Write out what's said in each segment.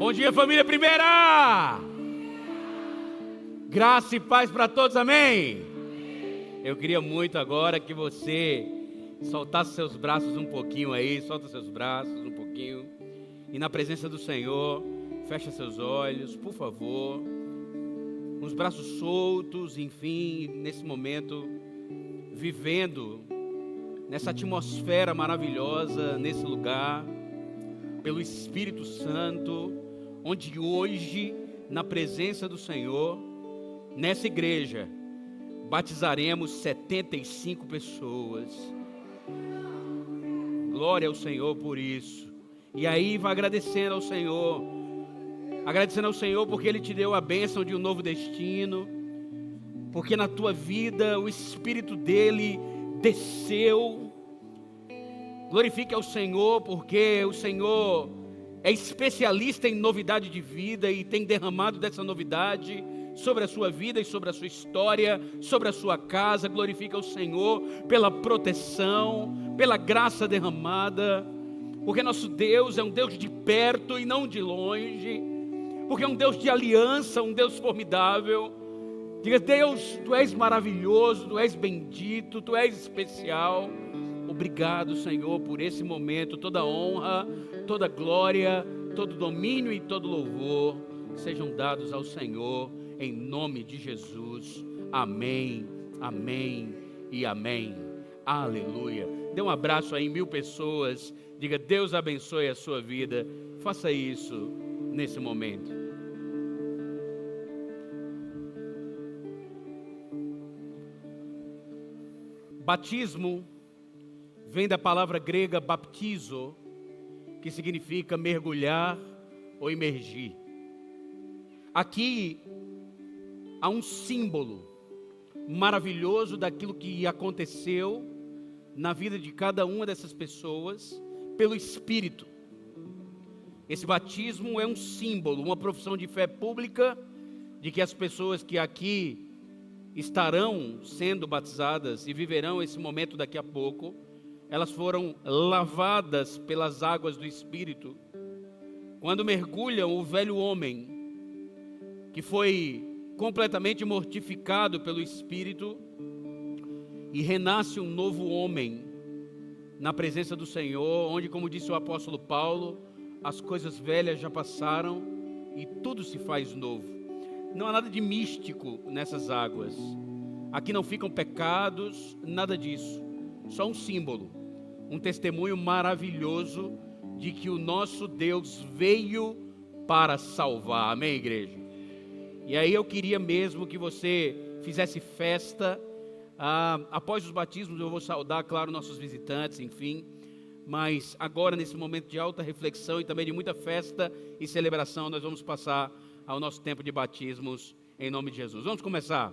Bom dia, família Primeira! Graça e paz para todos, amém? Eu queria muito agora que você soltasse seus braços um pouquinho aí, solta seus braços um pouquinho. E na presença do Senhor, fecha seus olhos, por favor. Com os braços soltos, enfim, nesse momento, vivendo nessa atmosfera maravilhosa, nesse lugar, pelo Espírito Santo, onde hoje, na presença do Senhor, nessa igreja, batizaremos 75 pessoas. Glória ao Senhor por isso. E aí vai agradecendo ao Senhor porque Ele te deu a bênção de um novo destino, porque na tua vida o Espírito dEle desceu. Glorifique ao Senhor, porque o Senhor é especialista em novidade de vida e tem derramado dessa novidade sobre a sua vida e sobre a sua história, sobre a sua casa. Glorifique ao Senhor pela proteção, pela graça derramada, porque nosso Deus é um Deus de perto e não de longe, porque é um Deus de aliança, um Deus formidável. Diga: Deus, Tu és maravilhoso, Tu és bendito, Tu és especial. Obrigado, Senhor, por esse momento. Toda honra, toda glória, todo domínio e todo louvor sejam dados ao Senhor, em nome de Jesus. Amém, amém e amém. Aleluia. Dê um abraço aí em 1000 pessoas. Diga: Deus abençoe a sua vida. Faça isso nesse momento. Batismo vem da palavra grega baptizo, que significa mergulhar ou imergir. Aqui há um símbolo maravilhoso daquilo que aconteceu na vida de cada uma dessas pessoas pelo Espírito. Esse batismo é um símbolo, uma profissão de fé pública de que as pessoas que aqui estarão sendo batizadas e viverão esse momento daqui a pouco, elas foram lavadas pelas águas do Espírito, quando mergulham o velho homem, que foi completamente mortificado pelo Espírito, e renasce um novo homem na presença do Senhor, onde, como disse o apóstolo Paulo, as coisas velhas já passaram e tudo se faz novo. Não há nada de místico nessas águas. Aqui não ficam pecados, nada disso. Só um símbolo, um testemunho maravilhoso de que o nosso Deus veio para salvar. Amém, igreja? E aí eu queria mesmo que você fizesse festa. Após os batismos eu vou saudar, claro, nossos visitantes, enfim. Mas agora, nesse momento de alta reflexão e também de muita festa e celebração, nós vamos passar ao nosso tempo de batismos, em nome de Jesus. Vamos começar.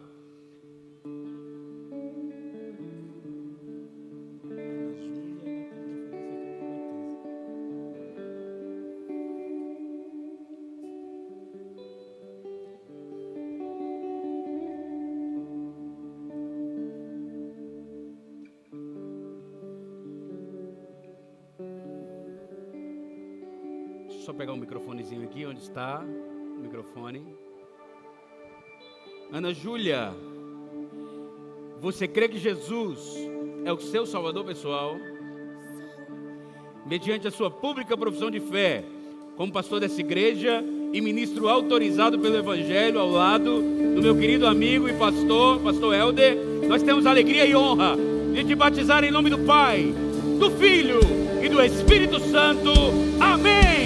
Só pegar um microfonezinho aqui, onde está o microfone. Ana Júlia, você crê que Jesus é o seu Salvador pessoal? Mediante a sua pública profissão de fé, como pastor dessa igreja e ministro autorizado pelo Evangelho, ao lado do meu querido amigo e pastor Helder, nós temos alegria e honra de te batizar em nome do Pai, do Filho e do Espírito Santo. Amém!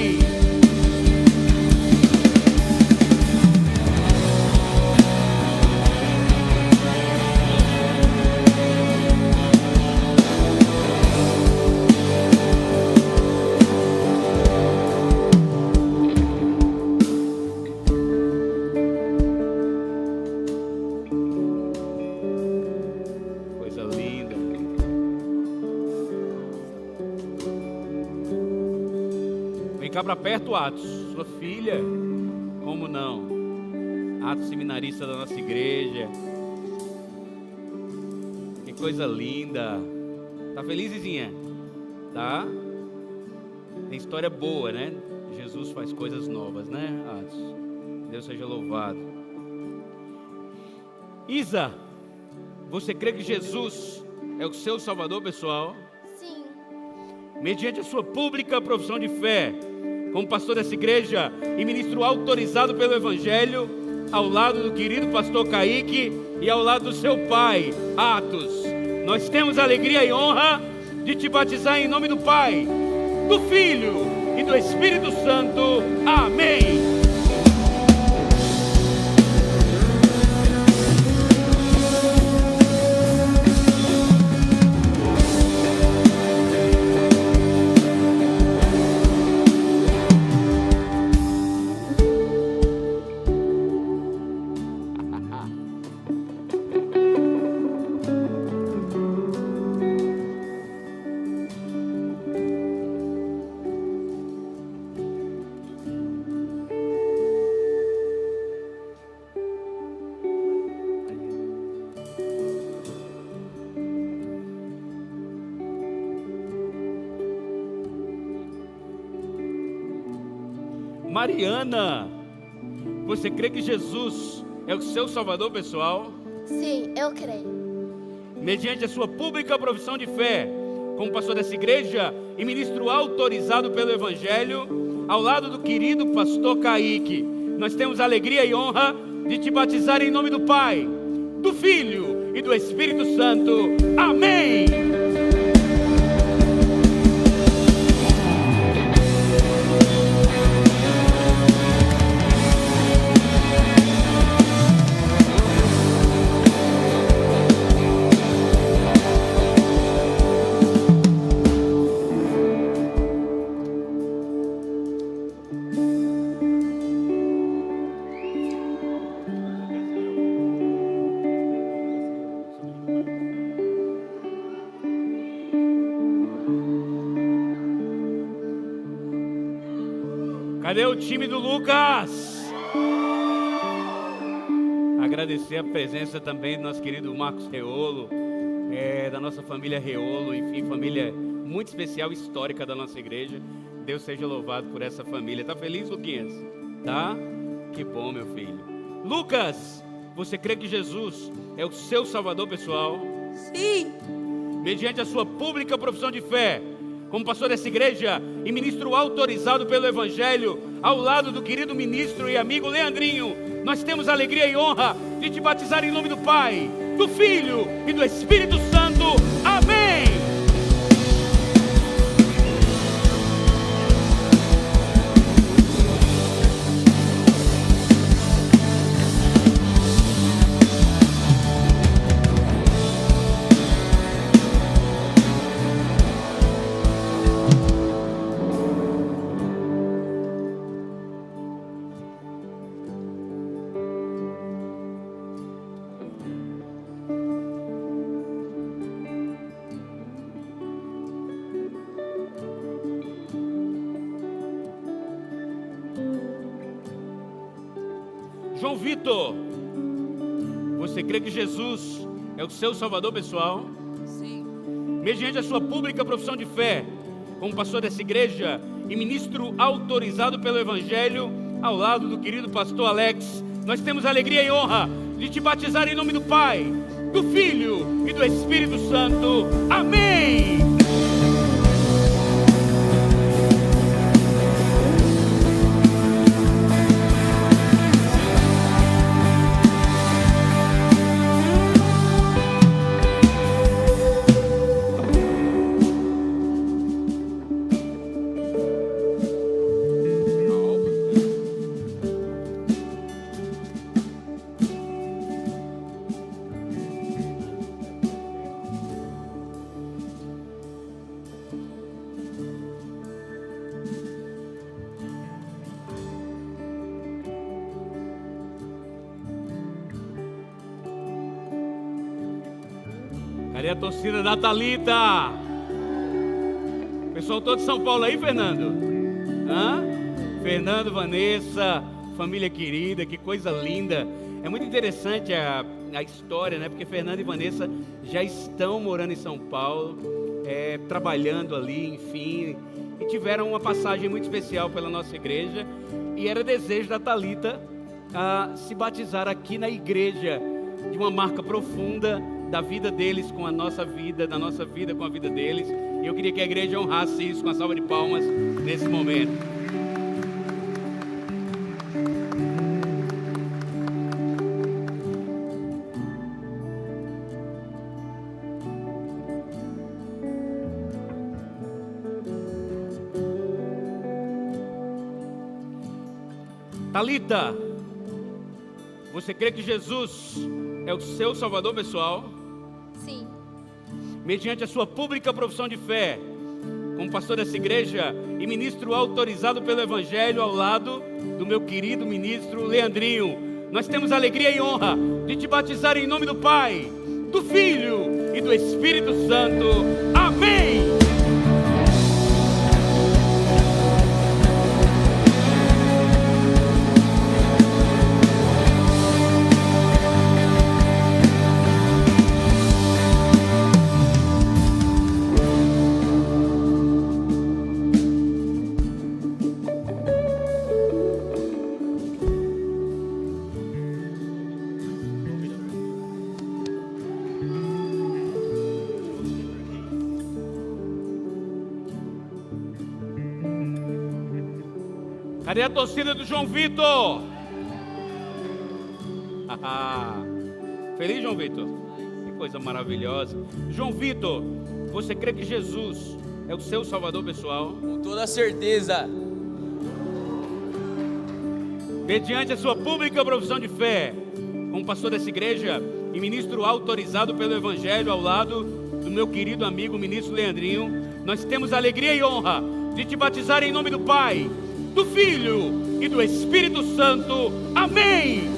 Cá para perto, Atos, sua filha, como não? Atos, seminarista da nossa igreja. Que coisa linda. Tá feliz, Izinha? Tá? Tem história boa, né? Jesus faz coisas novas, né, Atos? Deus seja louvado. Isa, você crê que Jesus é o seu Salvador pessoal? Sim. Mediante a sua pública profissão de fé, como pastor dessa igreja e ministro autorizado pelo Evangelho, ao lado do querido pastor Kaique e ao lado do seu pai, Atos, nós temos a alegria e honra de te batizar em nome do Pai, do Filho e do Espírito Santo. Amém. Mariana, você crê que Jesus é o seu Salvador pessoal? Sim, eu creio. Mediante a sua pública profissão de fé, como pastor dessa igreja e ministro autorizado pelo Evangelho, ao lado do querido pastor Kaique, nós temos a alegria e honra de te batizar em nome do Pai, do Filho e do Espírito Santo. Amém. Cadê o time do Lucas? Agradecer a presença também do nosso querido Marcos Reolo, da nossa família Reolo, enfim, família muito especial, histórica da nossa igreja. Deus seja louvado por essa família. Tá feliz, Luquinhas? Tá? Que bom, meu filho. Lucas, você crê que Jesus é o seu Salvador pessoal? Sim. Mediante a sua pública profissão de fé, como pastor dessa igreja e ministro autorizado pelo Evangelho, ao lado do querido ministro e amigo Leandrinho, nós temos a alegria e honra de te batizar em nome do Pai, do Filho e do Espírito Santo. Amém. João Vitor, você crê que Jesus é o seu Salvador pessoal? Sim. Mediante a sua pública profissão de fé, como pastor dessa igreja e ministro autorizado pelo Evangelho, ao lado do querido pastor Alex, nós temos a alegria e honra de te batizar em nome do Pai, do Filho e do Espírito Santo. Amém. Cadê a torcida da Thalita? Pessoal todo de São Paulo aí, Fernando? Hã? Fernando, Vanessa, família querida, que coisa linda. É muito interessante a história, né? Porque Fernando e Vanessa já estão morando em São Paulo, trabalhando ali, enfim. e tiveram uma passagem muito especial pela nossa igreja, e era desejo da Thalita se batizar aqui na igreja, de uma marca profunda da vida deles com a nossa vida, da nossa vida com a vida deles. E eu queria que a igreja honrasse isso com a salva de palmas nesse momento. Thalita, você crê que Jesus é o seu Salvador pessoal? Sim. Mediante a sua pública profissão de fé, como pastor dessa igreja e ministro autorizado pelo Evangelho ao lado do meu querido ministro Leandrinho, nós temos alegria e honra de te batizar em nome do Pai, do Filho e do Espírito Santo. Amém! Cadê a torcida do João Vitor? Feliz, João Vitor? Que coisa maravilhosa. João Vitor, você crê que Jesus é o seu Salvador pessoal? Com toda certeza. Mediante a sua pública profissão de fé, como pastor dessa igreja e ministro autorizado pelo Evangelho ao lado do meu querido amigo ministro Leandrinho, nós temos a alegria e honra de te batizar em nome do Pai, do Filho e do Espírito Santo. Amém!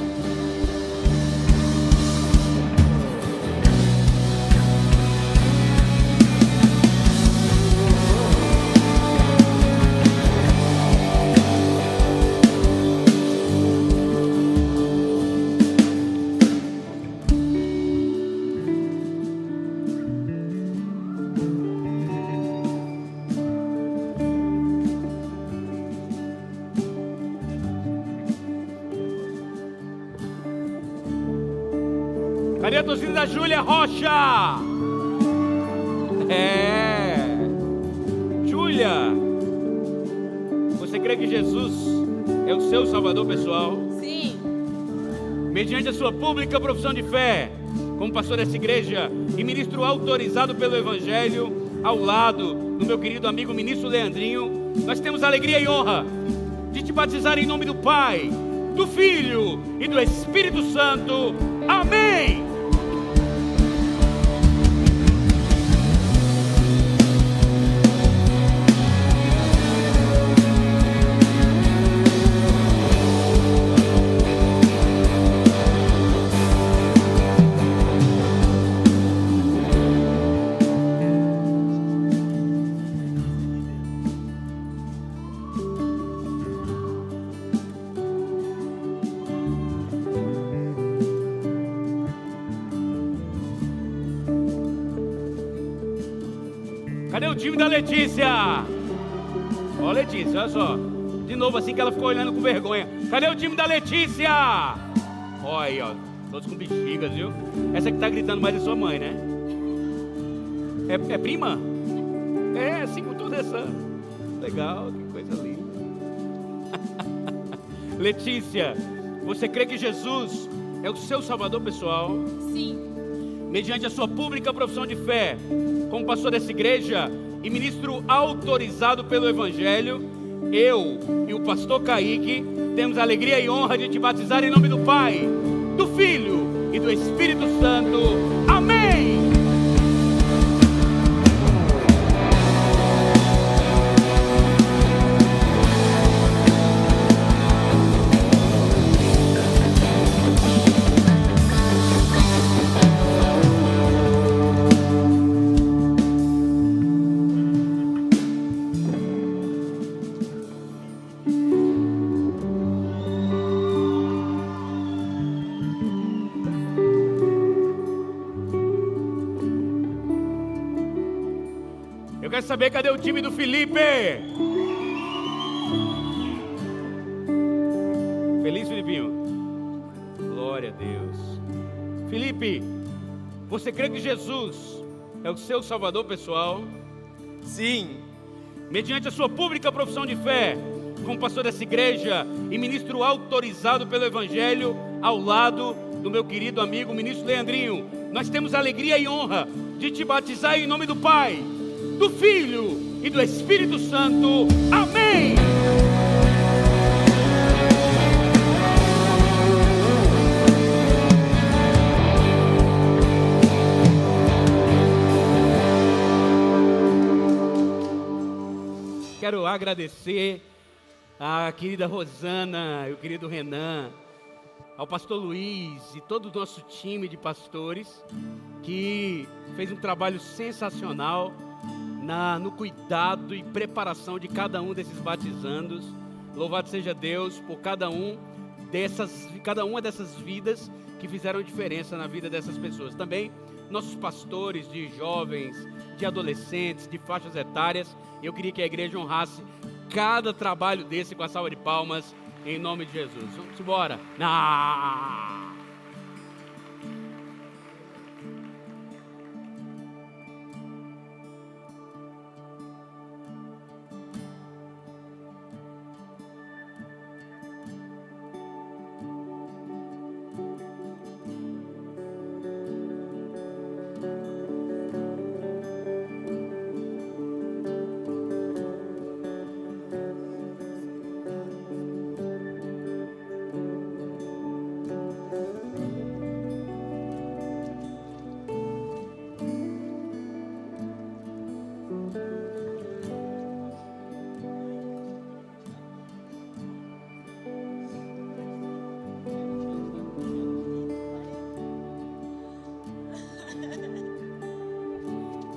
Cadê a torcida da Júlia Rocha? Júlia, você crê que Jesus é o seu Salvador pessoal? Sim. Mediante a sua pública profissão de fé, como pastor dessa igreja e ministro autorizado pelo Evangelho, ao lado do meu querido amigo ministro Leandrinho, nós temos a alegria e honra de te batizar em nome do Pai, do Filho e do Espírito Santo. Amém! Cadê o time da Letícia? Ó, Letícia, olha só. De novo assim que ela ficou olhando com vergonha. Cadê o time da Letícia? Olha aí, ó. Todos com bexigas, viu? Essa que tá gritando mais é sua mãe, né? É prima? É, assim com toda essa... Legal, que coisa linda. Letícia, você crê que Jesus é o seu Salvador pessoal? Sim. Mediante a sua pública profissão de fé, como pastor dessa igreja e ministro autorizado pelo Evangelho, eu e o pastor Kaique temos a alegria e honra de te batizar em nome do Pai, do Filho e do Espírito Santo. Amém! quero saber, cadê o time do Felipe? Feliz, Filipinho? Glória a Deus. Felipe, você crê que Jesus é o seu Salvador pessoal? Sim. Mediante a sua pública profissão de fé, como pastor dessa igreja e ministro autorizado pelo Evangelho, ao lado do meu querido amigo ministro Leandrinho, nós temos a alegria e honra de te batizar em nome do Pai, do Filho e do Espírito Santo. Amém! Quero agradecer à querida Rosana e o querido Renan, ao pastor Luiz e todo o nosso time de pastores que fez um trabalho sensacional no cuidado e preparação de cada um desses batizandos. Louvado seja Deus por cada uma dessas vidas que fizeram diferença na vida dessas pessoas. Também nossos pastores de jovens, de adolescentes, de faixas etárias. Eu queria que a igreja honrasse cada trabalho desse com a salva de palmas, em nome de Jesus. Vamos embora.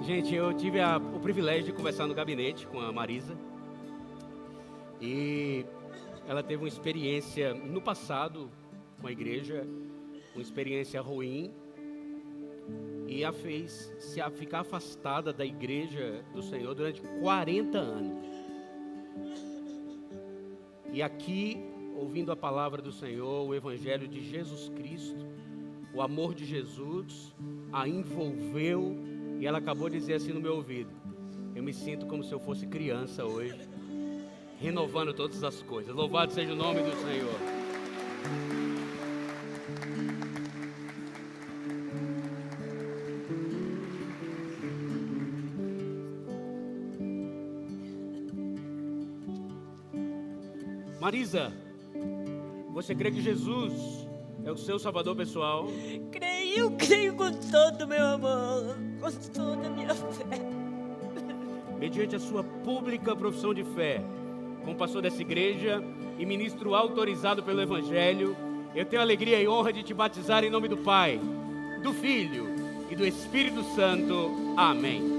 Gente, eu tive o privilégio de conversar no gabinete com a Marisa. E ela teve uma experiência no passado com a igreja, uma experiência ruim, e a fez ficar afastada da igreja do Senhor durante 40 anos. E aqui, ouvindo a palavra do Senhor, o Evangelho de Jesus Cristo, o amor de Jesus a envolveu. E ela acabou de dizer assim no meu ouvido: eu me sinto como se eu fosse criança hoje, renovando todas as coisas. Louvado seja o nome do Senhor. Marisa, você crê que Jesus é o seu Salvador pessoal? Eu creio com todo o meu amor, com toda a minha fé. Mediante a sua pública profissão de fé, como pastor dessa igreja e ministro autorizado pelo Evangelho, eu tenho a alegria e honra de te batizar em nome do Pai, do Filho e do Espírito Santo. Amém.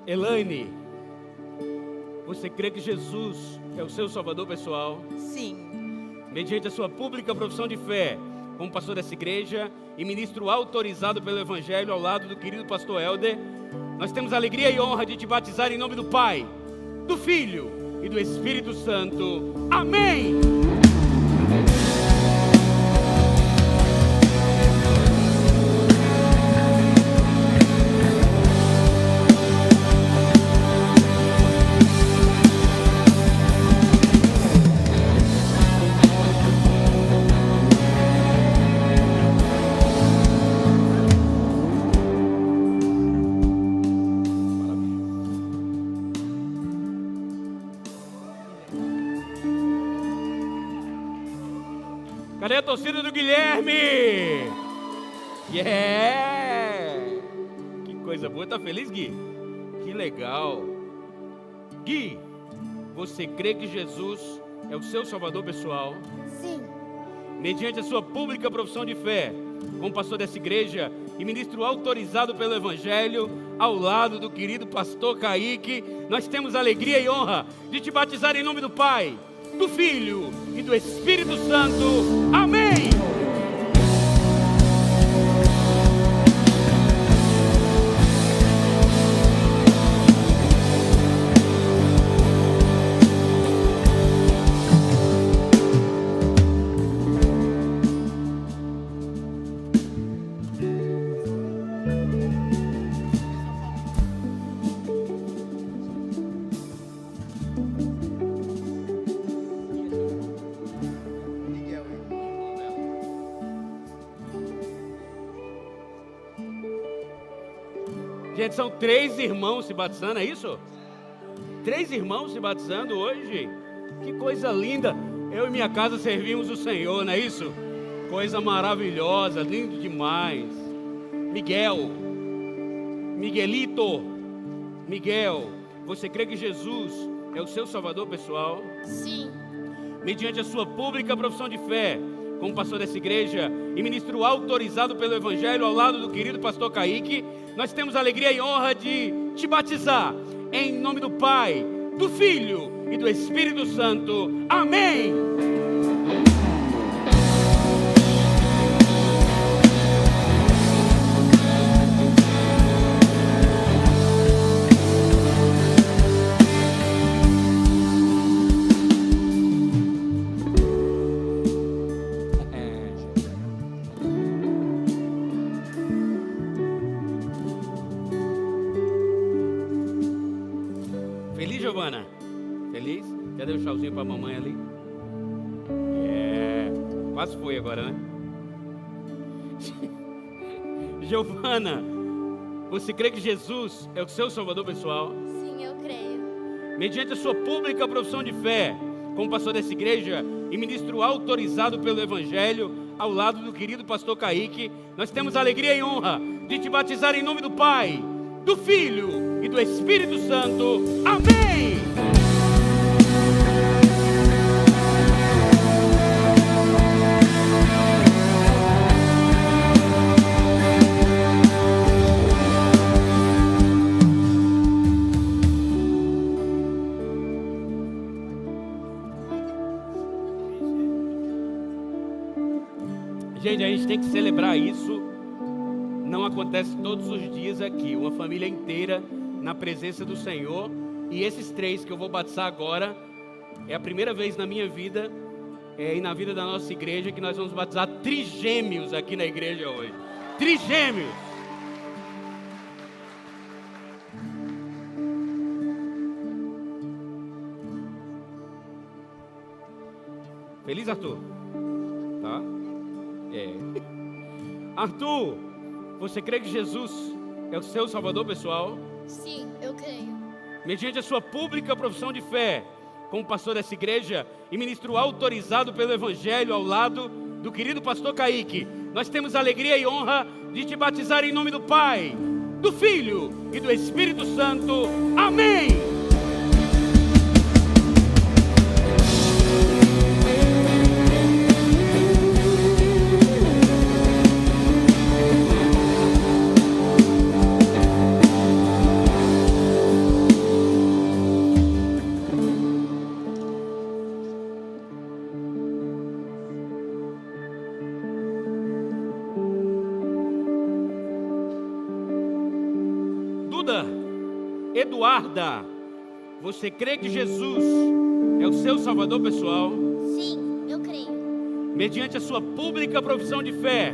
Elaine, você crê que Jesus é o seu Salvador pessoal? Sim. Mediante a sua pública profissão de fé, como pastor dessa igreja e ministro autorizado pelo Evangelho ao lado do querido pastor Helder, nós temos a alegria e honra de te batizar em nome do Pai, do Filho e do Espírito Santo. Amém! a torcida do Guilherme. Yeah! Que coisa boa. Tá feliz, Gui? Que legal. Gui, você crê que Jesus é o seu salvador pessoal? Sim. Mediante a sua pública profissão de fé, como pastor dessa igreja e ministro autorizado pelo Evangelho, ao lado do querido pastor Kaique, nós temos alegria e honra de te batizar em nome do Pai, do Filho e do Espírito Santo. Amém! Gente, são 3 irmãos se batizando, é isso? 3 irmãos se batizando hoje. Que coisa linda. Eu e minha casa servimos o Senhor, não é isso? Coisa maravilhosa, lindo demais. Miguelito, Miguel, você crê que Jesus é o seu salvador pessoal? Sim. Mediante a sua pública profissão de fé, como pastor dessa igreja e ministro autorizado pelo Evangelho, ao lado do querido pastor Kaique, nós temos a alegria e honra de te batizar em nome do Pai, do Filho e do Espírito Santo. Amém! Feliz, Giovana? Feliz? Cadê o tchauzinho pra mamãe ali? Quase foi agora, né? Giovana, você crê que Jesus é o seu salvador pessoal? Sim, eu creio. Mediante a sua pública profissão de fé, como pastor dessa igreja e ministro autorizado pelo Evangelho, ao lado do querido pastor Kaique, nós temos a alegria e honra de te batizar em nome do Pai, do Filho e do Espírito Santo. Amém! Gente, a gente tem que celebrar isso. Não acontece todos os dias aqui. Uma família inteira na presença do Senhor. E esses 3 que eu vou batizar agora, é a primeira vez na minha vida e na vida da nossa igreja que nós vamos batizar trigêmeos aqui na igreja hoje. Trigêmeos! Feliz, Arthur? Tá? Arthur, você crê que Jesus é o seu salvador pessoal? Sim, eu creio. Mediante a sua pública profissão de fé, como pastor dessa igreja e ministro autorizado pelo Evangelho, ao lado do querido pastor Kaique, nós temos a alegria e honra de te batizar em nome do Pai, do Filho e do Espírito Santo. Amém! Eduarda, você crê que Jesus é o seu salvador pessoal? Sim, eu creio. Mediante a sua pública profissão de fé,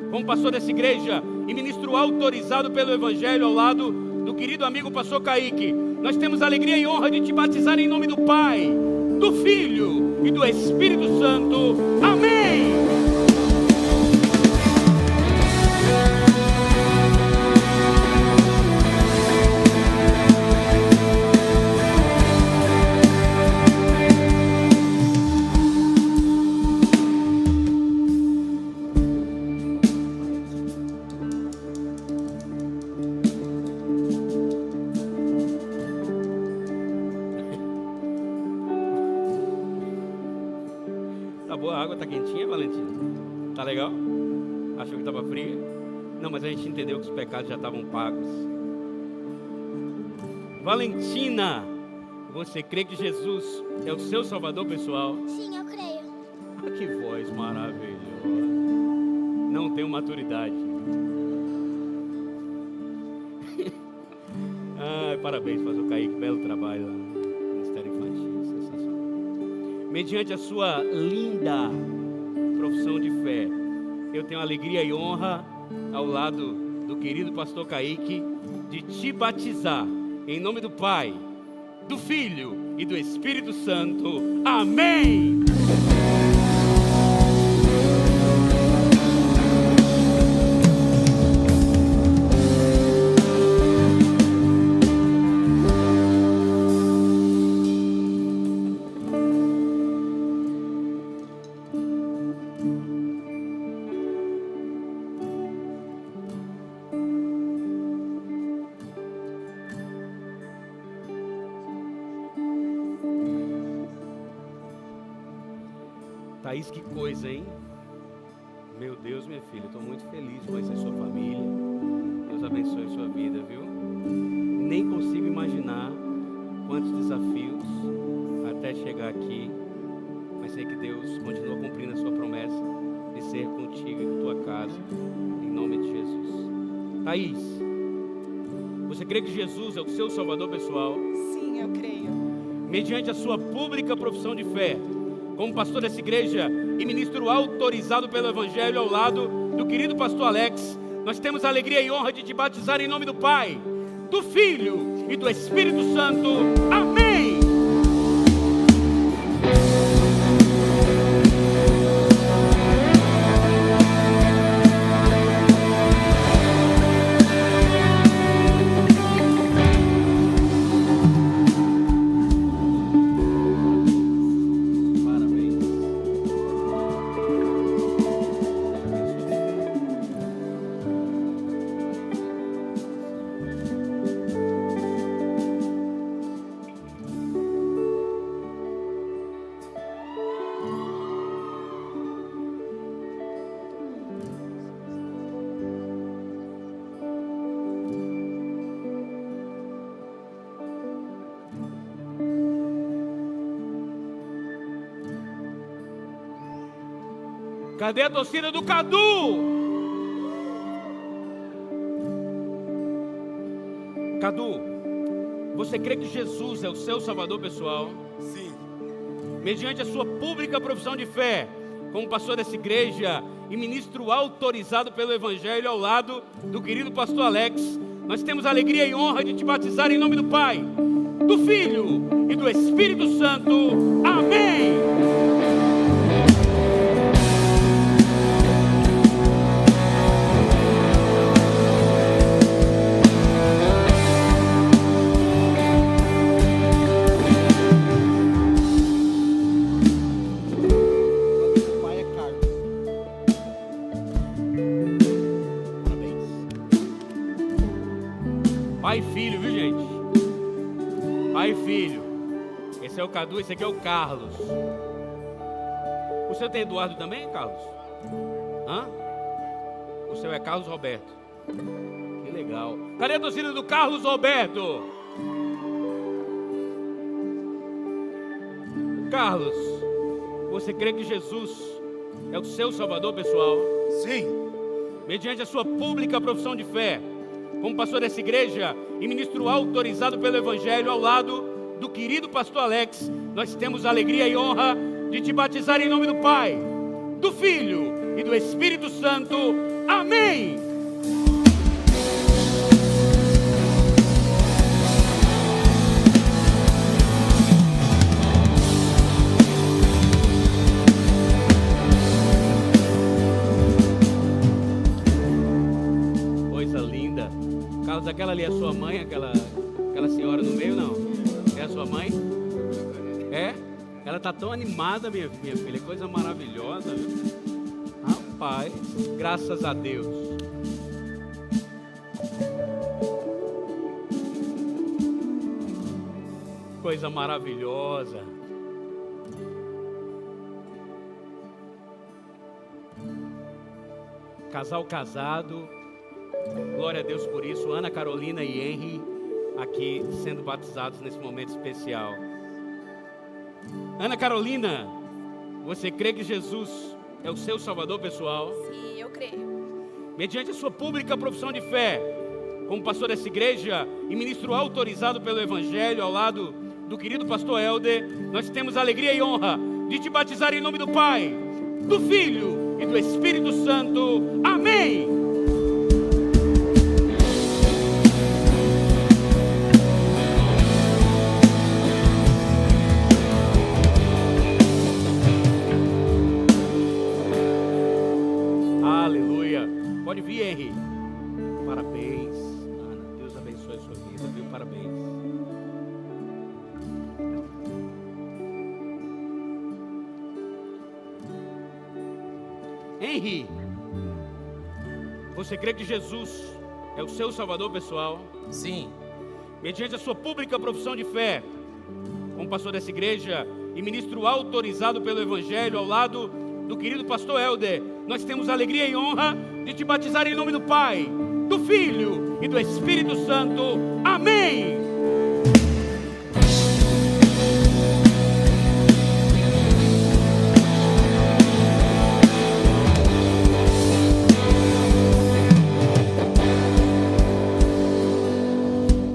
como pastor dessa igreja e ministro autorizado pelo Evangelho, ao lado do querido amigo pastor Kaique, nós temos a alegria e honra de te batizar em nome do Pai, do Filho e do Espírito Santo. Amém! Valentina? Tá legal? Achou que estava fria? Não, mas a gente entendeu que os pecados já estavam pagos. Valentina, você crê que Jesus é o seu Salvador pessoal? Sim, eu creio. Ah, que voz maravilhosa. Não tenho maturidade. Parabéns, pastor Kaique, belo trabalho lá no Ministério Infantil, sensacional. Mediante a sua linda profissão de fé, eu tenho alegria e honra, ao lado do querido pastor Kaique, de te batizar, em nome do Pai, do Filho e do Espírito Santo. Amém! Thaís, que coisa, hein? Meu Deus, minha filha, estou muito feliz de conhecer sua família. Deus abençoe sua vida, viu? Nem consigo imaginar quantos desafios até chegar aqui, mas sei que Deus continua cumprindo a sua promessa de ser contigo e com tua casa, em nome de Jesus. Thaís, você crê que Jesus é o seu Salvador pessoal? Sim, eu creio. Mediante a sua pública profissão de fé, como pastor dessa igreja e ministro autorizado pelo Evangelho ao lado do querido pastor Alex, nós temos a alegria e honra de te batizar em nome do Pai, do Filho e do Espírito Santo. Amém! Cadê a torcida do Cadu? Cadu, você crê que Jesus é o seu Salvador pessoal? Sim. Mediante a sua pública profissão de fé, como pastor dessa igreja e ministro autorizado pelo Evangelho ao lado do querido pastor Alex, nós temos a alegria e honra de te batizar em nome do Pai, do Filho e do Espírito Santo. Amém! Pai e filho, viu, gente? Pai e filho. Esse é o Cadu, esse aqui é o Carlos. O seu tem Eduardo também, Carlos? Hã? O seu é Carlos Roberto. Que legal. Cadê a torcida do Carlos Roberto? Carlos, você crê que Jesus é o seu Salvador pessoal? Sim. Mediante a sua pública profissão de fé, como pastor dessa igreja e ministro autorizado pelo Evangelho ao lado do querido pastor Alex, nós temos a alegria e honra de te batizar em nome do Pai, do Filho e do Espírito Santo. Amém! Coisa linda. Carlos, aquela ali é a sua mãe, aquela senhora no meio, não? É a sua mãe? É? Ela tá tão animada, minha filha, coisa maravilhosa, viu? Rapaz, graças a Deus. Coisa maravilhosa. casal casado. Glória a Deus por isso. Ana Carolina e Henry aqui sendo batizados nesse momento especial. Ana Carolina, você crê que Jesus é o seu Salvador pessoal? Sim, eu creio. Mediante a sua pública profissão de fé, como pastor dessa igreja e ministro autorizado pelo Evangelho ao lado do querido pastor Helder, nós temos a alegria e honra de te batizar em nome do Pai, do Filho e do Espírito Santo. Amém! Pode vir, Henry. Parabéns, Ana. Deus abençoe a sua vida, viu? Parabéns. Henry, você crê que Jesus é o seu Salvador pessoal? Sim. Mediante a sua pública profissão de fé, como pastor dessa igreja e ministro autorizado pelo Evangelho ao lado do querido pastor Helder, nós temos a alegria e honra de te batizar em nome do Pai, do Filho e do Espírito Santo. Amém!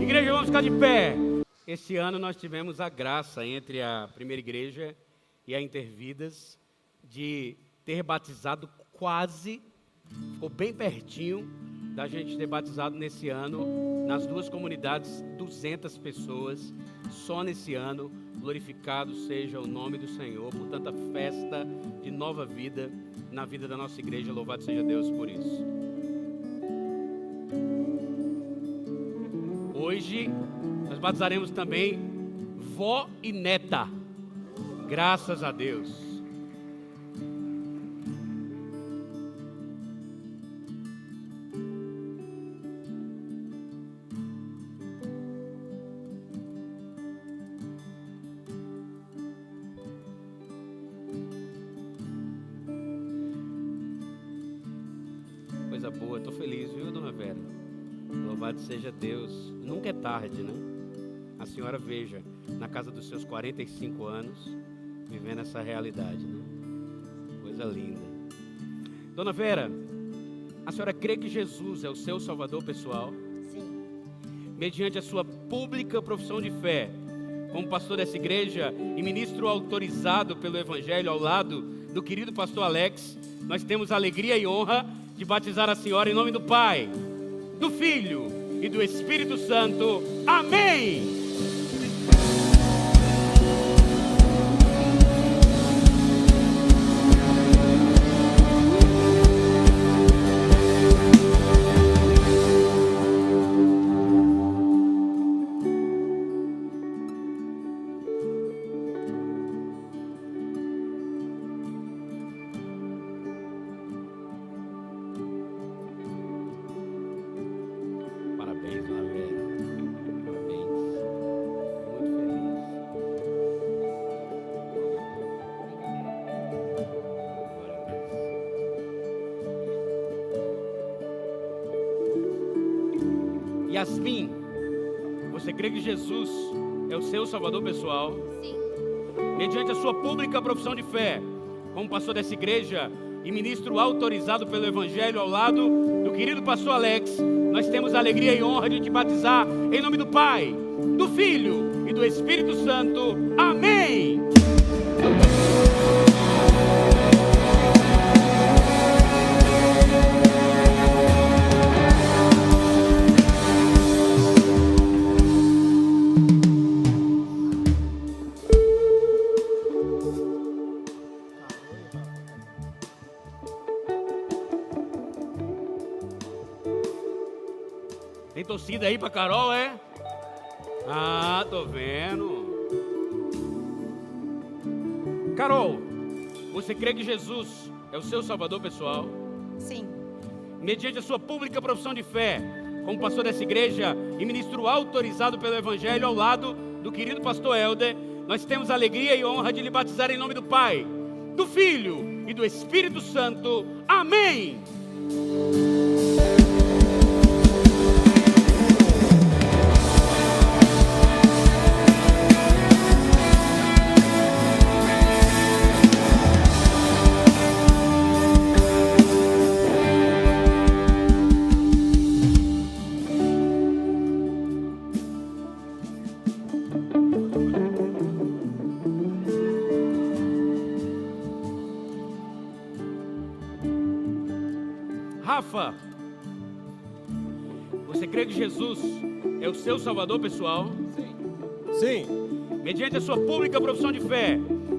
Igreja, vamos ficar de pé. Esse ano nós tivemos a graça entre a primeira igreja e a Intervidas de ter batizado quase, ficou bem pertinho da gente ter batizado nesse ano, nas duas comunidades, 200 pessoas, só nesse ano. Glorificado seja o nome do Senhor por tanta festa de nova vida na vida da nossa igreja. Louvado seja Deus por isso. Hoje nós batizaremos também vó e neta. Graças a Deus. Coisa boa, estou feliz, viu, dona Vera? Louvado seja Deus. Nunca é tarde, né? A senhora veja, na casa dos seus 45 anos, vivendo essa realidade, né? Coisa linda. Dona Vera, a senhora crê que Jesus é o seu Salvador pessoal? Sim. Mediante a sua pública profissão de fé, como pastor dessa igreja e ministro autorizado pelo Evangelho ao lado do querido pastor Alex, nós temos a alegria e honra de batizar a senhora em nome do Pai, do Filho e do Espírito Santo. Amém! Parabéns, dona Vera. Parabéns. Muito feliz. Glória a Deus. Yasmin, você crê que Jesus é o seu Salvador pessoal? Sim. Mediante a sua pública profissão de fé, como pastor dessa igreja e ministro autorizado pelo Evangelho ao lado do querido pastor Alex, nós temos a alegria e honra de te batizar em nome do Pai, do Filho e do Espírito Santo. Amém! Tem torcida aí pra Carol, é? Ah, tô vendo. Carol, você crê que Jesus é o seu Salvador pessoal? Sim. Mediante a sua pública profissão de fé, como pastor dessa igreja e ministro autorizado pelo Evangelho ao lado do querido pastor Helder, nós temos a alegria e honra de lhe batizar em nome do Pai, do Filho e do Espírito Santo. Amém! Rafa, você crê que Jesus é o seu Salvador pessoal? Sim. Mediante a sua pública profissão de fé,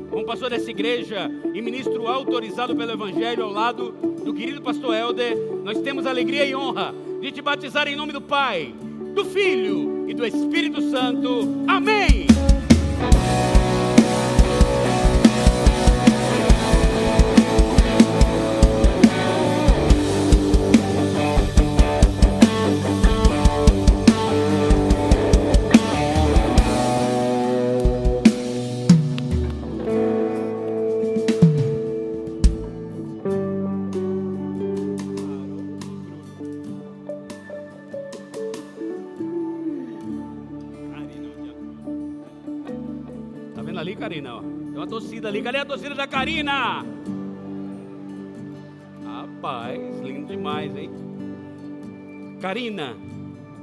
como pastor dessa igreja e ministro autorizado pelo Evangelho ao lado do querido pastor Helder, nós temos a alegria e honra de te batizar em nome do Pai, do Filho e do Espírito Santo. Amém! Ali, Karina, ó. Tem uma torcida ali. Cadê a torcida da Karina? Rapaz, lindo demais, hein? Karina,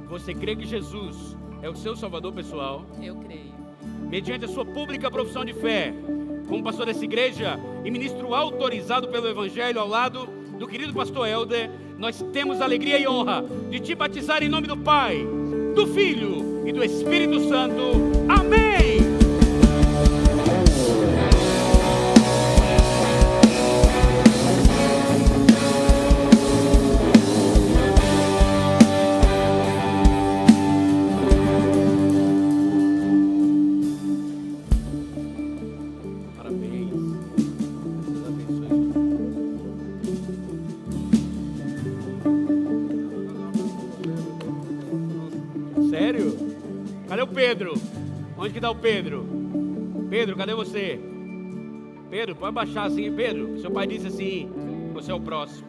você crê que Jesus é o seu Salvador pessoal? Eu creio. Mediante a sua pública profissão de fé, como pastor dessa igreja e ministro autorizado pelo Evangelho ao lado do querido pastor Helder, nós temos a alegria e honra de te batizar em nome do Pai, do Filho e do Espírito Santo. Amém! Sério? Cadê o Pedro? Onde que tá o Pedro? Pedro, cadê você? Pedro, pode baixar assim. Pedro, seu pai disse assim: você é o próximo.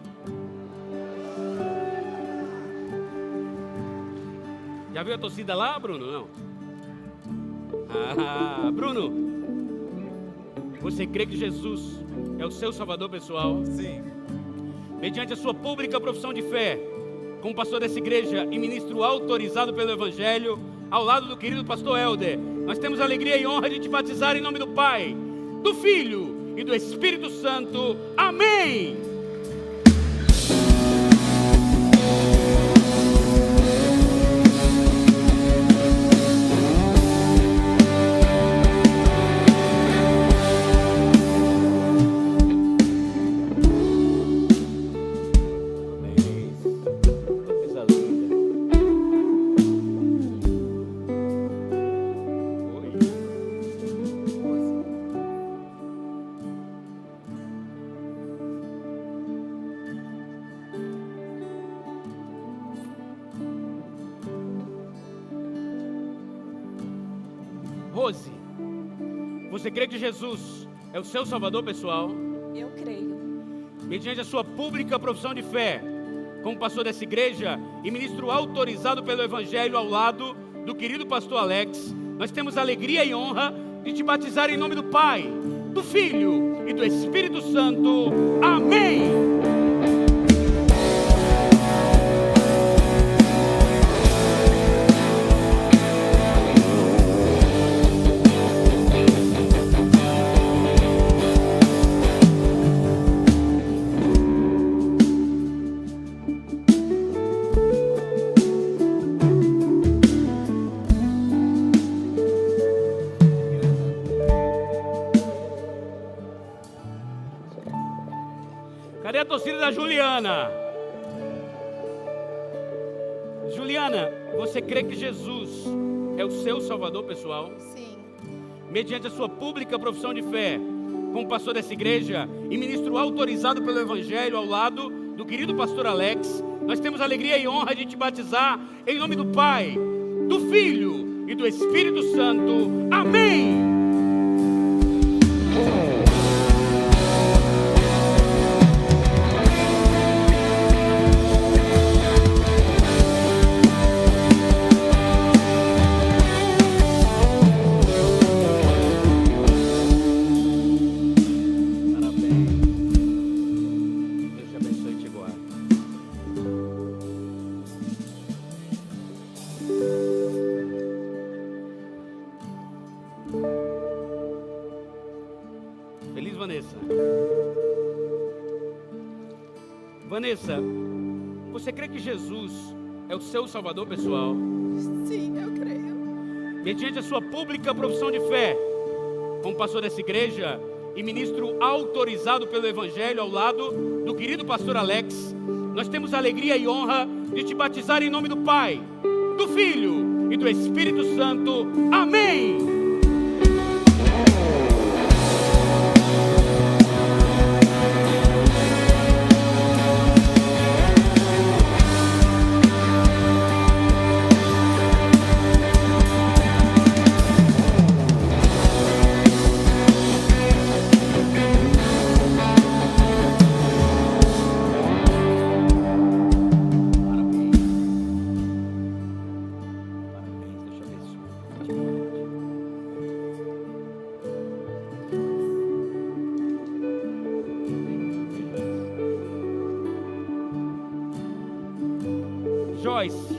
Já viu a torcida lá, Bruno? Não? Bruno, você crê que Jesus é o seu Salvador pessoal? Sim. Mediante a sua pública profissão de fé, como pastor dessa igreja e ministro autorizado pelo Evangelho, ao lado do querido pastor Helder, nós temos a alegria e honra de te batizar em nome do Pai, do Filho e do Espírito Santo. Amém! Rose, você crê que Jesus é o seu Salvador pessoal? Eu creio. Mediante a sua pública profissão de fé, como pastor dessa igreja e ministro autorizado pelo Evangelho ao lado do querido pastor Alex, nós temos a alegria e honra de te batizar em nome do Pai, do Filho e do Espírito Santo. Amém! Cadê a torcida da Juliana? Juliana, você crê que Jesus é o seu Salvador pessoal? Sim. Mediante a sua pública profissão de fé, como pastor dessa igreja e ministro autorizado pelo Evangelho ao lado do querido pastor Alex, nós temos a alegria e honra de te batizar em nome do Pai, do Filho e do Espírito Santo. Amém! Vanessa. Vanessa, você crê que Jesus é o seu Salvador pessoal? Sim, eu creio. Mediante a sua pública profissão de fé, como pastor dessa igreja e ministro autorizado pelo Evangelho ao lado do querido pastor Alex, nós temos a alegria e honra de te batizar em nome do Pai, do Filho e do Espírito Santo. Amém! Joyce,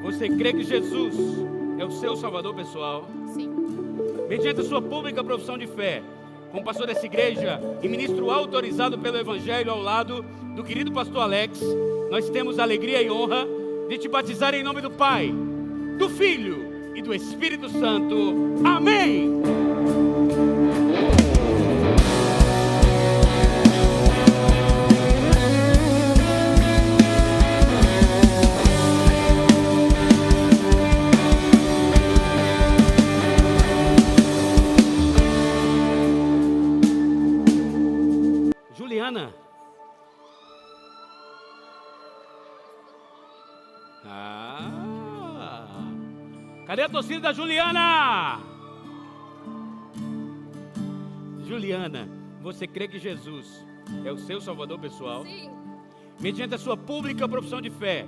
você crê que Jesus é o seu Salvador pessoal? Sim. Mediante a sua pública profissão de fé, como pastor dessa igreja e ministro autorizado pelo Evangelho ao lado do querido pastor Alex, nós temos a alegria e honra de te batizar em nome do Pai, do Filho e do Espírito Santo. Amém! Juliana. Cadê a torcida da Juliana? Juliana, você crê que Jesus é o seu Salvador pessoal? Sim. Mediante a sua pública profissão de fé,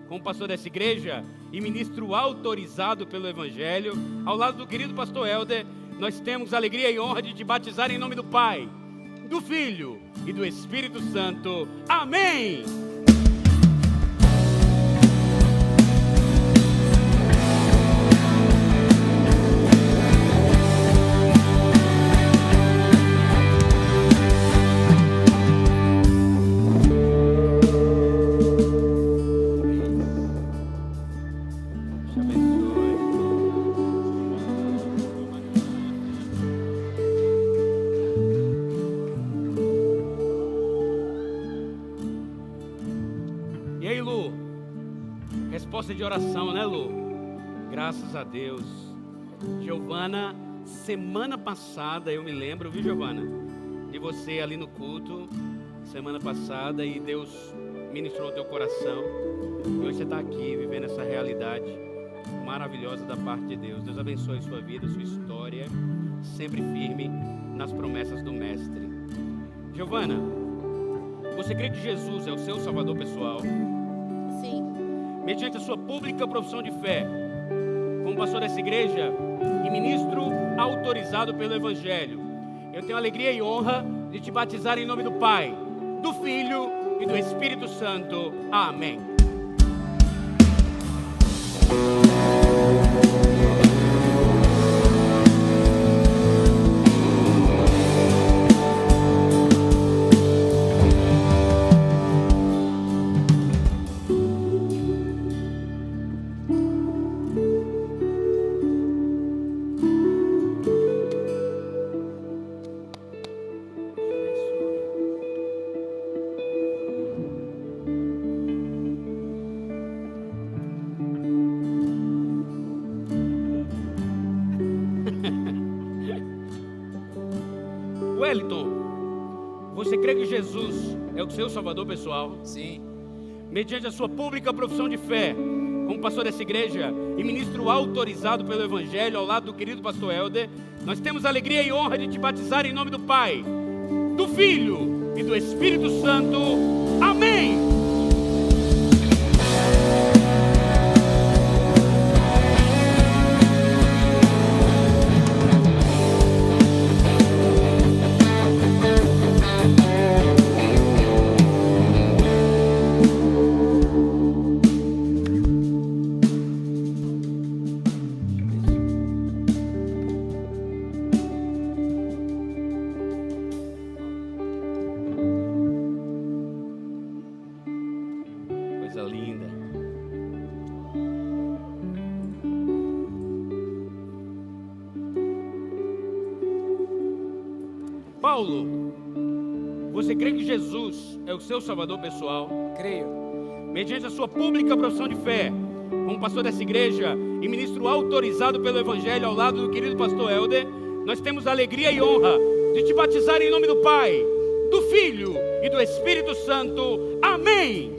como pastor dessa igreja e ministro autorizado pelo Evangelho, ao lado do querido pastor Helder, nós temos a alegria e honra de te batizar em nome do Pai, do Filho e do Espírito Santo. Amém! Deus te abençoe. E aí, Lu? Resposta de oração, né, Lu? Graças a Deus. Giovana, semana passada, eu me lembro, viu, Giovana? De você ali no culto, semana passada, e Deus ministrou o teu coração. E hoje você está aqui, vivendo essa realidade maravilhosa da parte de Deus. Deus abençoe a sua vida, a sua história, sempre firme nas promessas do Mestre. Giovana, você crê que Jesus é o seu Salvador pessoal? Sim. Mediante a sua pública profissão de fé, como pastor dessa igreja e ministro autorizado pelo Evangelho, eu tenho a alegria e honra de te batizar em nome do Pai, do Filho e do Espírito Santo. Amém. Wellington, você crê que Jesus é o seu Salvador pessoal? Sim. Mediante a sua pública profissão de fé, como pastor dessa igreja e ministro autorizado pelo Evangelho ao lado do querido pastor Helder, nós temos a alegria e honra de te batizar em nome do Pai, do Filho e do Espírito Santo. Amém! coisa linda. Paulo, você crê que Jesus é o seu Salvador pessoal? Creio. Mediante a sua pública profissão de fé, como pastor dessa igreja e ministro autorizado pelo Evangelho ao lado do querido pastor Helder, nós temos a alegria e honra de te batizar em nome do Pai, do Filho e do Espírito Santo. Amém!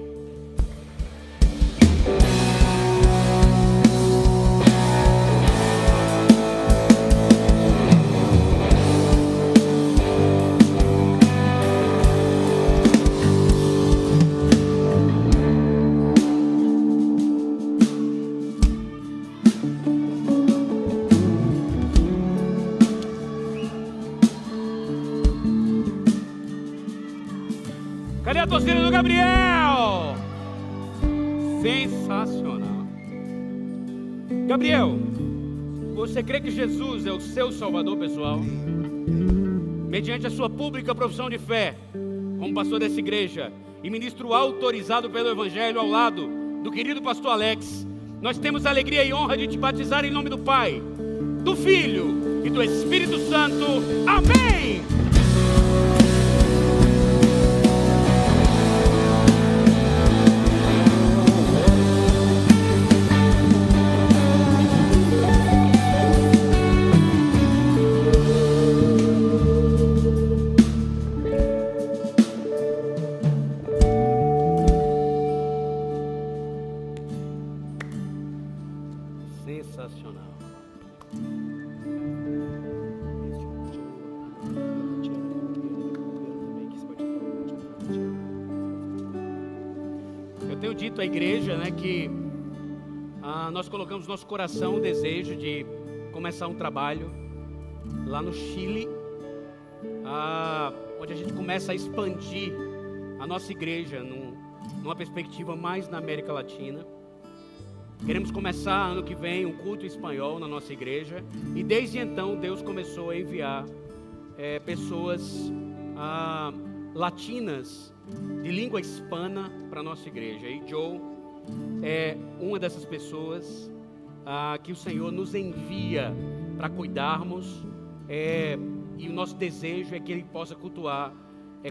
Cadê a torcida do Gabriel? Sensacional. Gabriel, você crê que Jesus é o seu Salvador pessoal? Mediante a sua pública profissão de fé, como pastor dessa igreja e ministro autorizado pelo Evangelho ao lado do querido pastor Alex, nós temos a alegria e honra de te batizar em nome do Pai, do Filho e do Espírito Santo. Amém! Sensacional. Eu tenho dito à igreja, que nós colocamos no nosso coração o desejo de começar um trabalho lá no Chile, onde a gente começa a expandir a nossa igreja numa perspectiva mais na América Latina. Queremos começar ano que vem um culto espanhol na nossa igreja, e desde então Deus começou a enviar pessoas latinas de língua hispana para a nossa igreja, e Joe é uma dessas pessoas que o Senhor nos envia para cuidarmos, e o nosso desejo é que ele possa cultuar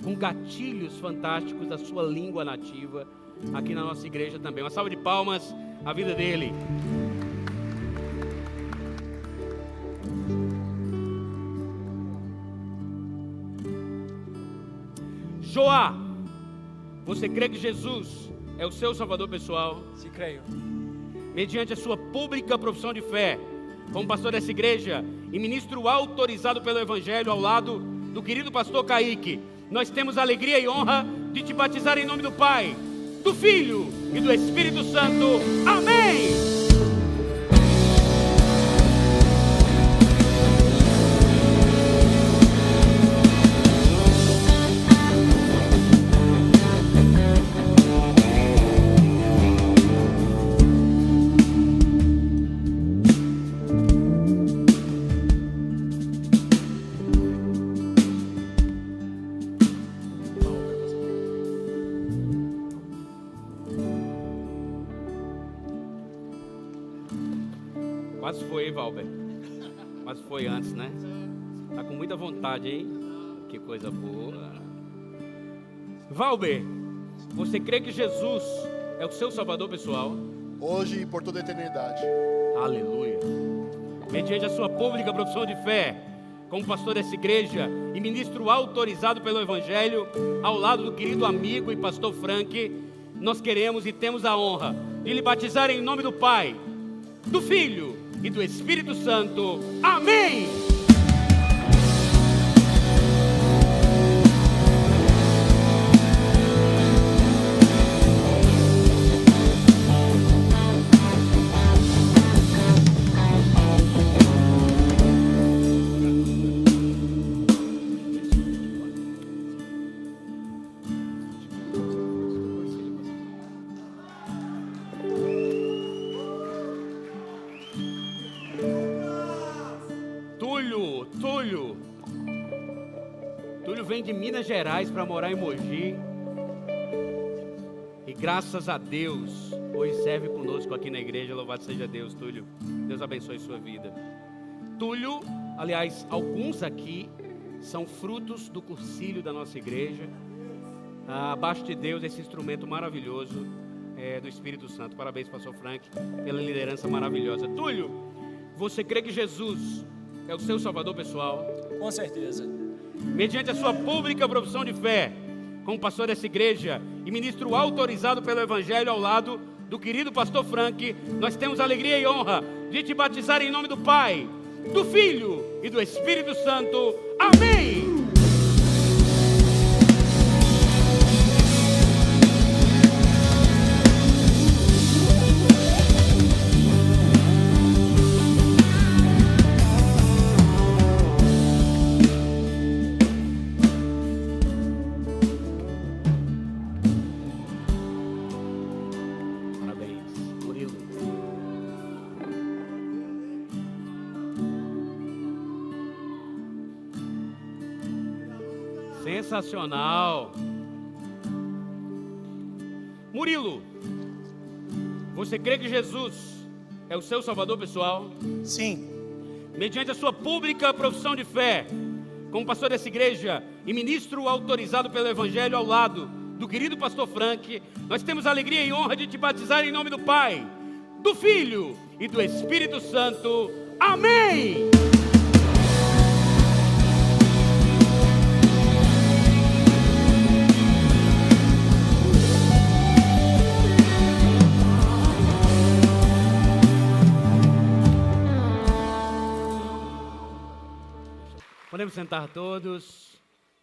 com gatilhos fantásticos da sua língua nativa aqui na nossa igreja também. Uma salva de palmas à vida dele. Joá, você crê que Jesus é o seu Salvador pessoal? Sim, creio. Mediante a sua pública profissão de fé, como pastor dessa igreja e ministro autorizado pelo Evangelho ao lado do querido pastor Kaique, nós temos a alegria e honra de te batizar em nome do Pai, do Filho e do Espírito Santo. Amém! Quase foi, Valber. Quase foi antes, né? Tá com muita vontade, hein? Que coisa boa. Valber, você crê que Jesus é o seu Salvador pessoal? Hoje e por toda a eternidade. Aleluia. Mediante a sua pública profissão de fé, como pastor dessa igreja e ministro autorizado pelo Evangelho, ao lado do querido amigo e pastor Frank, nós queremos e temos a honra de lhe batizar em nome do Pai, do Filho e do Espírito Santo. Amém! Túlio vem de Minas Gerais para morar em Mogi. E graças a Deus, hoje serve conosco aqui na igreja. Louvado seja Deus, Túlio. Deus abençoe sua vida. Túlio, aliás, alguns aqui são frutos do cursilho da nossa igreja. Abaixo de Deus, esse instrumento maravilhoso do Espírito Santo. Parabéns, pastor Frank, pela liderança maravilhosa. Túlio, você crê que Jesus é o seu salvador pessoal? Com certeza. Mediante a sua pública profissão de fé, como pastor dessa igreja e ministro autorizado pelo Evangelho ao lado do querido pastor Frank, nós temos alegria e honra de te batizar em nome do Pai, do Filho e do Espírito Santo. Amém! Sensacional. Murilo, você crê que Jesus é o seu salvador pessoal? Sim. Mediante a sua pública profissão de fé, como pastor dessa igreja e ministro autorizado pelo Evangelho ao lado do querido pastor Frank, nós temos a alegria e honra de te batizar em nome do Pai, do Filho e do Espírito Santo. Amém! Podemos sentar todos.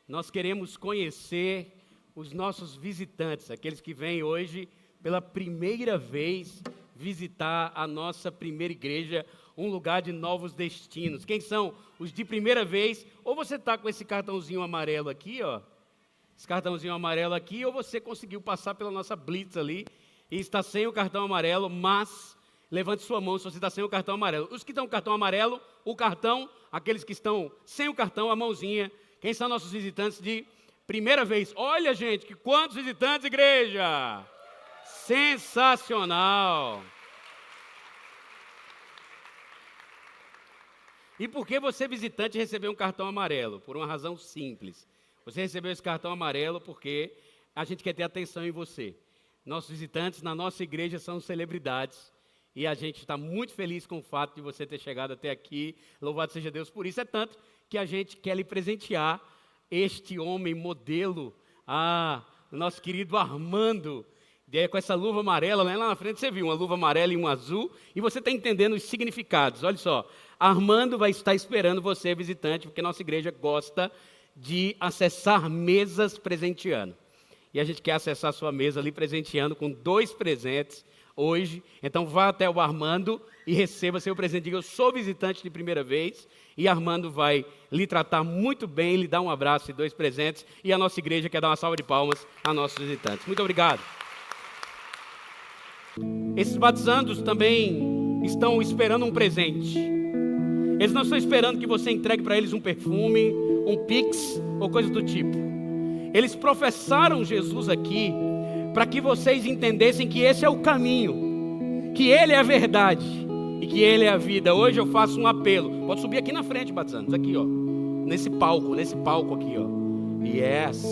Nós queremos conhecer os nossos visitantes, aqueles que vêm hoje pela primeira vez visitar a nossa primeira igreja, um lugar de novos destinos. Quem são os de primeira vez? Ou você está com esse cartãozinho amarelo aqui, ó. Esse cartãozinho amarelo aqui, ou você conseguiu passar pela nossa blitz ali e está sem o cartão amarelo, mas levante sua mão se você está sem o cartão amarelo. Os que estão com o cartão amarelo, o cartão, aqueles que estão sem o cartão, a mãozinha. Quem são nossos visitantes de primeira vez? Olha, gente, que quantos visitantes, igreja! Sensacional! E por que você, visitante, recebeu um cartão amarelo? Por uma razão simples. Você recebeu esse cartão amarelo porque a gente quer ter atenção em você. Nossos visitantes na nossa igreja são celebridades. E a gente está muito feliz com o fato de você ter chegado até aqui. Louvado seja Deus por isso. É tanto que a gente quer lhe presentear este homem modelo, nosso querido Armando, com essa luva amarela, né? Lá na frente você viu uma luva amarela e um azul, e você está entendendo os significados. Olha só, Armando vai estar esperando você, visitante, porque nossa igreja gosta de acessar mesas presenteando. E a gente quer acessar a sua mesa ali presenteando com 2 presentes hoje. Então vá até o Armando e receba seu presente. Diga: eu sou visitante de primeira vez. E Armando vai lhe tratar muito bem, lhe dar um abraço e 2 presentes. E a nossa igreja quer dar uma salva de palmas a nossos visitantes. Muito obrigado. Esses batizandos também estão esperando um presente. Eles não estão esperando que você entregue para eles um perfume, um pix ou coisa do tipo. Eles professaram Jesus aqui para que vocês entendessem que esse é o caminho, que Ele é a verdade e que Ele é a vida. Hoje eu faço um apelo. Pode subir aqui na frente, batizandos, aqui, ó, nesse palco aqui, ó. Yes,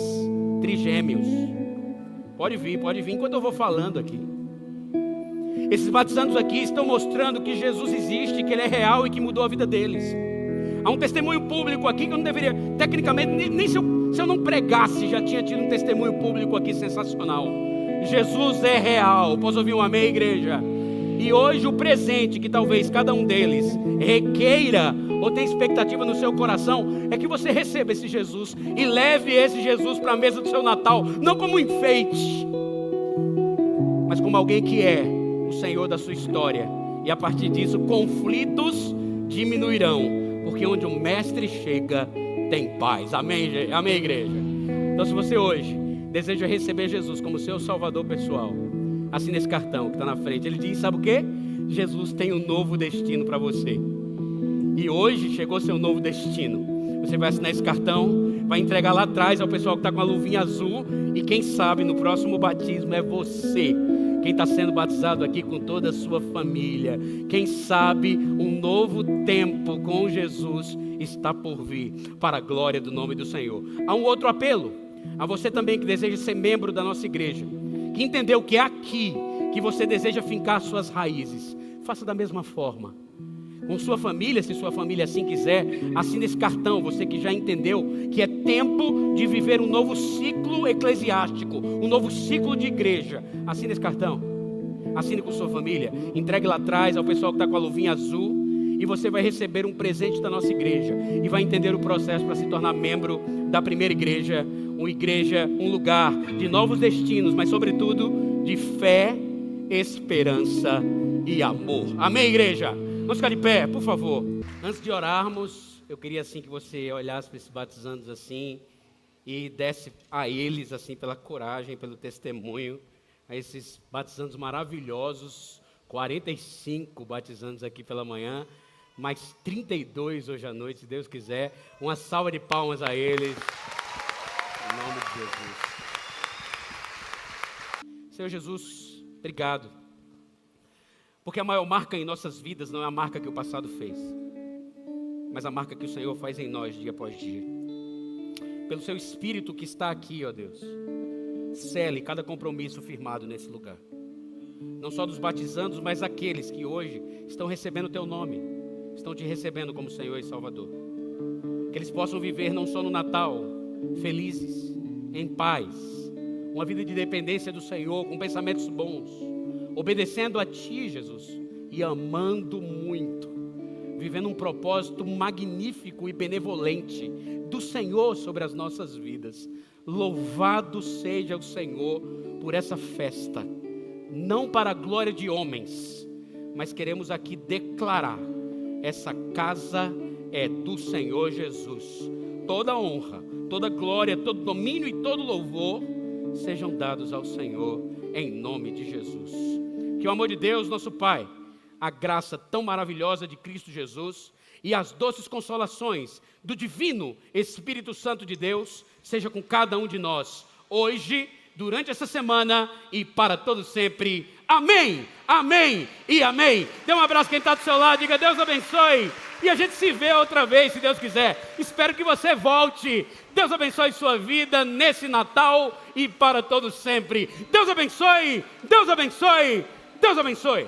trigêmeos. Pode vir enquanto eu vou falando aqui. Esses batizandos aqui estão mostrando que Jesus existe, que Ele é real e que mudou a vida deles. Há um testemunho público aqui que eu não deveria, tecnicamente, nem se eu não pregasse, já tinha tido um testemunho público aqui sensacional. Jesus é real. Posso ouvir um amém, igreja? E hoje o presente que talvez cada um deles requeira ou tenha expectativa no seu coração é que você receba esse Jesus e leve esse Jesus para a mesa do seu Natal, não como um enfeite, mas como alguém que é o Senhor da sua história. E a partir disso, conflitos diminuirão, porque onde o mestre chega, tem paz. Amém, amém, igreja? Então, se você hoje deseja receber Jesus como seu salvador pessoal, assine esse cartão que está na frente. Ele diz, sabe o quê? Jesus tem um novo destino para você. E hoje chegou seu novo destino. Você vai assinar esse cartão, vai vai entregar lá atrás ao pessoal que está com a luvinha azul. E quem sabe no próximo batismo é você. Quem está sendo batizado aqui com toda a sua família. Quem sabe um novo tempo com Jesus está por vir, para a glória do nome do Senhor. Há um outro apelo, a você também que deseja ser membro da nossa igreja, que entendeu que é aqui que você deseja fincar suas raízes. Faça da mesma forma. Com sua família, se sua família assim quiser, assine esse cartão, você que já entendeu que é tempo de viver um novo ciclo eclesiástico, um novo ciclo de igreja. Assine esse cartão, assine com sua família, entregue lá atrás ao pessoal que está com a luvinha azul, e você vai receber um presente da nossa igreja, e vai entender o processo para se tornar membro da primeira igreja, um lugar de novos destinos, mas sobretudo de fé, esperança e amor. Amém, igreja? Vamos ficar de pé, por favor. Antes de orarmos, eu queria assim que você olhasse para esses batizandos assim e desse a eles assim pela coragem, pelo testemunho, a esses batizandos maravilhosos, 45 batizandos aqui pela manhã, mais 32 hoje à noite, se Deus quiser. Uma salva de palmas a eles, em nome de Jesus. Senhor Jesus, obrigado. Porque a maior marca em nossas vidas não é a marca que o passado fez, mas a marca que o Senhor faz em nós dia após dia. Pelo seu Espírito que está aqui, ó Deus, sele cada compromisso firmado nesse lugar. Não só dos batizandos, mas aqueles que hoje estão recebendo o teu nome, estão te recebendo como Senhor e Salvador. Que eles possam viver não só no Natal, felizes, em paz, uma vida de dependência do Senhor, com pensamentos bons, obedecendo a Ti, Jesus, e amando muito, vivendo um propósito magnífico e benevolente do Senhor sobre as nossas vidas. Louvado seja o Senhor por essa festa, não para a glória de homens, mas queremos aqui declarar: essa casa é do Senhor Jesus. Toda honra, toda glória, todo domínio e todo louvor sejam dados ao Senhor, em nome de Jesus. Que o amor de Deus, nosso Pai, a graça tão maravilhosa de Cristo Jesus e as doces consolações do divino Espírito Santo de Deus seja com cada um de nós, hoje, durante essa semana e para todo sempre. Amém, amém e amém. Dê um abraço quem está do seu lado, diga Deus abençoe. E a gente se vê outra vez, se Deus quiser. Espero que você volte. Deus abençoe sua vida nesse Natal e para todo sempre. Deus abençoe, Deus abençoe. Deus abençoe.